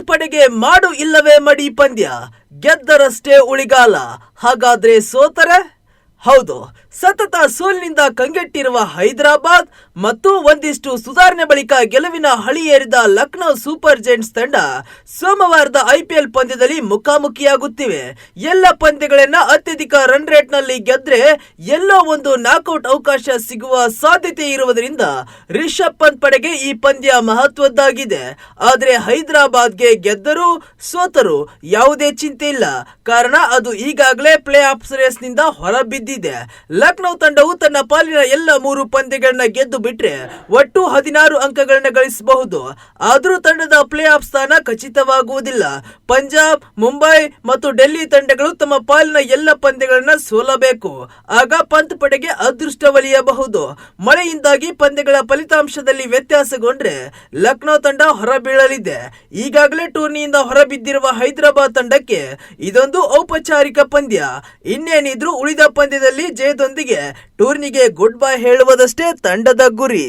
ಪಂತ್ ಪಡೆಗೆ ಮಾಡು ಇಲ್ಲವೇ ಮಡಿ ಪಂದ್ಯ, ಗೆದ್ದರಷ್ಟೇ ಉಳಿಗಾಲ. ಹಾಗಾದ್ರೆ ಸೋತರೆ? ಹೌದು, ಸತತ ಸೋಲಿನಿಂದ ಕಂಗೆಟ್ಟಿರುವ ಹೈದರಾಬಾದ್ ಮತ್ತು ಒಂದಿಷ್ಟು ಸುಧಾರಣೆ ಬಳಿಕ ಗೆಲುವಿನ ಹಳಿಯೇರಿದ ಲಕ್ನೋ ಸೂಪರ್ ಜೈಂಟ್ಸ್ ತಂಡ ಸೋಮವಾರದ IPL ಪಂದ್ಯದಲ್ಲಿ ಮುಖಾಮುಖಿಯಾಗುತ್ತಿವೆ. ಎಲ್ಲ ಪಂದ್ಯಗಳನ್ನ ಅತ್ಯಧಿಕ ರನ್ ರೇಟ್ ನಲ್ಲಿ ಗೆದ್ರೆ ಎಲ್ಲೋ ಒಂದು ನಾಕ್ಔಟ್ ಅವಕಾಶ ಸಿಗುವ ಸಾಧ್ಯತೆ ಇರುವುದರಿಂದ ರಿಷಬ್ ಪಂತ್ ಪಡೆಗೆ ಈ ಪಂದ್ಯ ಮಹತ್ವದ್ದಾಗಿದೆ. ಆದ್ರೆ ಹೈದರಾಬಾದ್ಗೆ ಗೆದ್ದರೂ ಸೋತರೂ ಯಾವುದೇ ಚಿಂತೆ ಇಲ್ಲ, ಕಾರಣ ಅದು ಈಗಾಗಲೇ ಪ್ಲೇ ಆಫ್ ರೇಸ್ ನಿಂದ ಹೊರಬಿದ್ದಿದೆ. ಲಕ್ನೋ ತಂಡವು ತನ್ನ ಪಾಲಿನ ಎಲ್ಲ 3 ಪಂದ್ಯಗಳನ್ನ ಗೆದ್ದು ಬಿಟ್ರೆ ಒಟ್ಟು 16 ಅಂಕಗಳನ್ನ ಗಳಿಸಬಹುದು. ಆದರೂ ತಂಡದ ಪ್ಲೇ ಆಫ್ ಸ್ಥಾನ ಖಚಿತವಾಗುವುದಿಲ್ಲ. ಪಂಜಾಬ್, ಮುಂಬೈ ಮತ್ತು ಡೆಲ್ಲಿ ತಂಡಗಳು ತಮ್ಮ ಪಾಲಿನ ಎಲ್ಲ ಪಂದ್ಯಗಳನ್ನ ಸೋಲಬೇಕು. ಆಗ ಪಂತ್ ಪಡೆಗೆ ಅದೃಷ್ಟ ಒಲಿಯಬಹುದು. ಮಳೆಯಿಂದಾಗಿ ಪಂದ್ಯಗಳ ಫಲಿತಾಂಶದಲ್ಲಿ ವ್ಯತ್ಯಾಸಗೊಂಡ್ರೆ ಲಕ್ನೋ ತಂಡ ಹೊರಬೀಳಲಿದೆ. ಈಗಾಗಲೇ ಟೂರ್ನಿಯಿಂದ ಹೊರಬಿದ್ದಿರುವ ಹೈದರಾಬಾದ್ ತಂಡಕ್ಕೆ ಇದೊಂದು ಔಪಚಾರಿಕ ಪಂದ್ಯ. ಇನ್ನೇನಿದ್ರು ಉಳಿದ ಪಂದ್ಯದಲ್ಲಿ ಜಯದೊಂದಿಗೆ ಟೂರ್ನಿಗೆ ಗುಡ್ ಬೈ ಹೇಳುವುದಷ್ಟೇ ತಂಡದ ಗುರಿ.